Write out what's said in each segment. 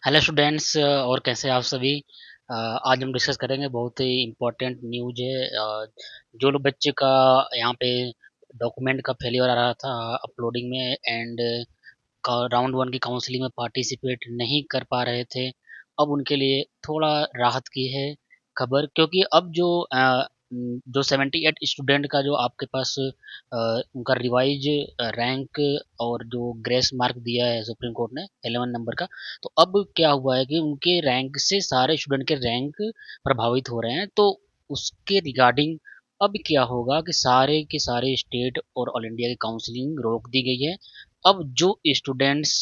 Hello students, और कैसे हैं आप सभी। आज हम डिस्कस करेंगे बहुत ही इम्पोर्टेंट न्यूज है। जो लोग बच्चे का यहाँ पे डॉक्यूमेंट का फेलियर आ रहा था अपलोडिंग में एंड राउंड वन की काउंसलिंग में पार्टिसिपेट नहीं कर पा रहे थे, अब उनके लिए थोड़ा राहत की है खबर, क्योंकि अब जो 78 स्टूडेंट का जो आपके पास उनका रिवाइज रैंक और जो ग्रेस मार्क दिया है सुप्रीम कोर्ट ने 11 नंबर का, तो अब क्या हुआ है कि उनके रैंक से सारे स्टूडेंट के रैंक प्रभावित हो रहे हैं। तो उसके रिगार्डिंग अब क्या होगा कि सारे के सारे स्टेट और ऑल इंडिया की काउंसलिंग रोक दी गई है। अब जो स्टूडेंट्स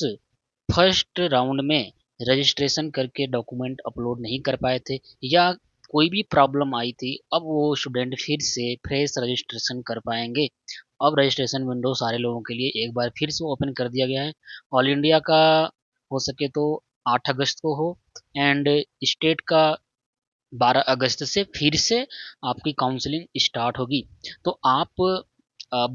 फर्स्ट राउंड में रजिस्ट्रेशन करके डॉक्यूमेंट अपलोड नहीं कर पाए थे या कोई भी प्रॉब्लम आई थी, अब वो स्टूडेंट फिर से फ्रेश रजिस्ट्रेशन कर पाएंगे। अब रजिस्ट्रेशन विंडो सारे लोगों के लिए एक बार फिर से ओपन कर दिया गया है। ऑल इंडिया का हो सके तो 8 अगस्त को हो एंड स्टेट का 12 अगस्त से फिर से आपकी काउंसलिंग स्टार्ट होगी। तो आप अब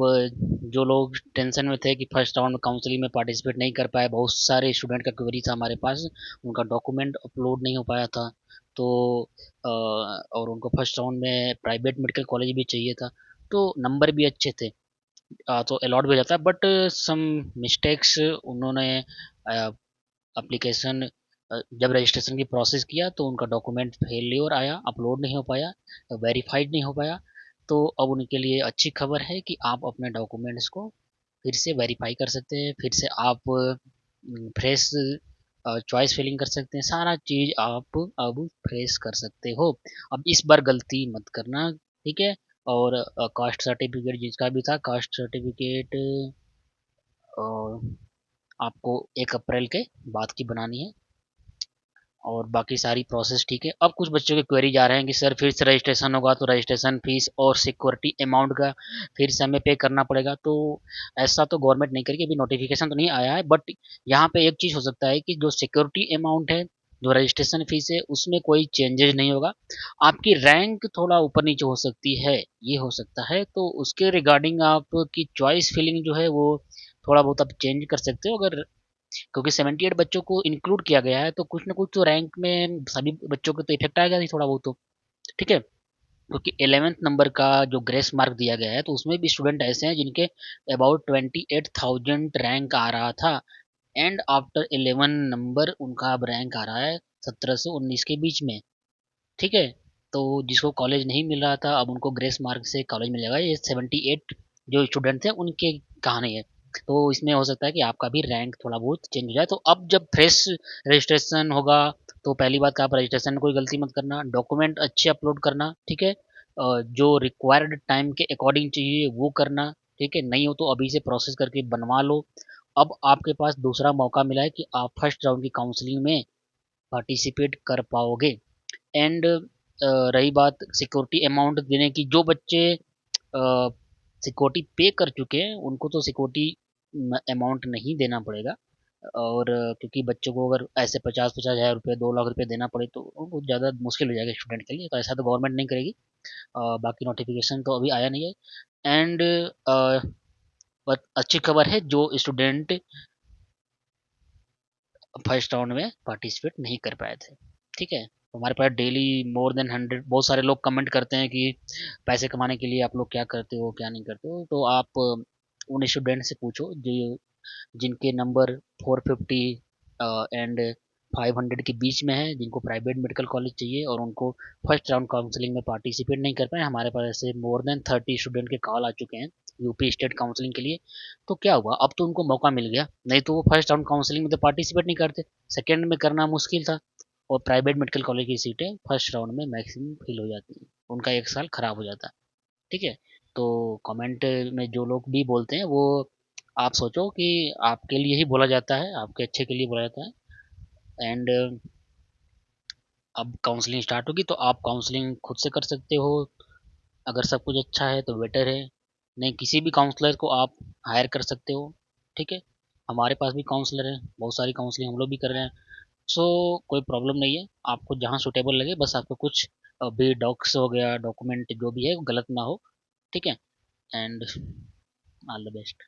जो लोग टेंशन में थे कि फर्स्ट राउंड में काउंसलिंग में पार्टिसिपेट नहीं कर पाए, बहुत सारे स्टूडेंट का क्वेरी था हमारे पास, उनका डॉक्यूमेंट अपलोड नहीं हो पाया था, तो और उनको फर्स्ट राउंड में प्राइवेट मेडिकल कॉलेज भी चाहिए था, तो नंबर भी अच्छे थे, तो अलॉट भी हो जाता है, बट सम मिस्टेक्स उन्होंने एप्लीकेशन जब रजिस्ट्रेशन की प्रोसेस किया तो उनका डॉक्यूमेंट फेलियर आया, अपलोड नहीं हो पाया, वेरीफाइड नहीं हो पाया। तो अब उनके लिए अच्छी खबर है कि आप अपने डॉक्यूमेंट्स को फिर से वेरीफाई कर सकते हैं, फिर से आप फ्रेश चॉइस फिलिंग कर सकते हैं, सारा चीज़ आप अब फ्रेश कर सकते हो। अब इस बार गलती मत करना, ठीक है। और कास्ट सर्टिफिकेट जिसका भी था, कास्ट सर्टिफिकेट आपको 1 अप्रैल के बाद की बनानी है और बाकी सारी प्रोसेस ठीक है। अब कुछ बच्चों के क्वेरी जा रहे हैं कि सर फिर से रजिस्ट्रेशन होगा तो रजिस्ट्रेशन फीस और सिक्योरिटी अमाउंट का फिर से हमें पे करना पड़ेगा। तो ऐसा तो गवर्नमेंट नहीं करेगी, अभी नोटिफिकेशन तो नहीं आया है, बट यहाँ पे एक चीज़ हो सकता है कि जो सिक्योरिटी अमाउंट है, जो रजिस्ट्रेशन फीस है, उसमें कोई चेंजेस नहीं होगा। आपकी रैंक थोड़ा ऊपर नीचे हो सकती है, ये हो सकता है, तो उसके रिगार्डिंग आपकी चॉइस फिलिंग जो है वो थोड़ा बहुत आप चेंज कर सकते हो, अगर क्योंकि 78 बच्चों को इंक्लूड किया गया है तो कुछ ना कुछ तो रैंक में सभी बच्चों को तो इफेक्ट आएगा ही थोड़ा बहुत तो, ठीक है। क्योंकि 11th नंबर का जो ग्रेस मार्क दिया गया है तो उसमें भी स्टूडेंट ऐसे हैं जिनके अबाउट 28,000 रैंक आ रहा था एंड आफ्टर 11 नंबर उनका अब रैंक आ रहा है 17 से 19 के बीच में, ठीक है। तो जिसको कॉलेज नहीं मिल रहा था अब उनको ग्रेस मार्क से कॉलेज मिल जाएगा। ये 78 जो स्टूडेंट थे उनके कहानी है। तो इसमें हो सकता है कि आपका भी रैंक थोड़ा बहुत चेंज हो जाए। तो अब जब फ्रेश रजिस्ट्रेशन होगा तो पहली बात का आप रजिस्ट्रेशन में कोई गलती मत करना, डॉक्यूमेंट अच्छे अपलोड करना, ठीक है। जो रिक्वायर्ड टाइम के अकॉर्डिंग चाहिए वो करना, ठीक है। नहीं हो तो अभी से प्रोसेस करके बनवा लो। अब आपके पास दूसरा मौका मिला है कि आप फर्स्ट राउंड की काउंसलिंग में पार्टिसिपेट कर पाओगे। एंड रही बात सिक्योरिटी अमाउंट देने की, जो बच्चे सिक्योरिटी पे कर चुके हैं उनको तो सिक्योरिटी अमाउंट नहीं देना पड़ेगा। और क्योंकि बच्चों को अगर ऐसे 50-50 हज़ार रुपये 2 लाख रुपये देना पड़े तो बहुत ज़्यादा मुश्किल हो जाएगा स्टूडेंट के लिए, तो ऐसा तो गवर्नमेंट नहीं करेगी। बाकी नोटिफिकेशन तो अभी आया नहीं है। एंड बट अच्छी खबर है जो स्टूडेंट फर्स्ट राउंड में पार्टिसिपेट नहीं कर पाए थे, ठीक है। तो हमारे पास डेली मोर देन 100 बहुत सारे लोग कमेंट करते हैं कि पैसे कमाने के लिए आप लोग क्या करते हो क्या नहीं करते हो, तो आप उन स्टूडेंट से पूछो जो जिनके नंबर 450 एंड 500 के बीच में है, जिनको प्राइवेट मेडिकल कॉलेज चाहिए और उनको फर्स्ट राउंड काउंसलिंग में पार्टिसिपेट नहीं कर पाए। हमारे पास ऐसे मोर देन 30 स्टूडेंट के कॉल आ चुके हैं यूपी स्टेट काउंसलिंग के लिए। तो क्या हुआ, अब तो उनको मौका मिल गया, नहीं तो वो फर्स्ट राउंड काउंसलिंग में तो पार्टिसिपेट नहीं करते, सेकेंड में करना मुश्किल था। और प्राइवेट मेडिकल कॉलेज की सीटें फर्स्ट राउंड में मैक्सिमम फिल हो जाती हैं, उनका 1 साल खराब हो जाता है, ठीक है। तो कमेंट में जो लोग भी बोलते हैं वो आप सोचो कि आपके लिए ही बोला जाता है, आपके अच्छे के लिए बोला जाता है। एंड अब काउंसलिंग स्टार्ट होगी तो आप काउंसलिंग खुद से कर सकते हो, अगर सब कुछ अच्छा है तो बेटर है, नहीं किसी भी काउंसलर को आप हायर कर सकते हो, ठीक है। हमारे पास भी काउंसलर हैं, बहुत सारी काउंसलिंग हम लोग भी कर रहे हैं। सो कोई प्रॉब्लम नहीं है, आपको जहाँ सूटेबल लगे, बस आपको कुछ भी डॉक्स हो गया, डॉक्यूमेंट जो भी है वो गलत ना हो, ठीक है। And all the best.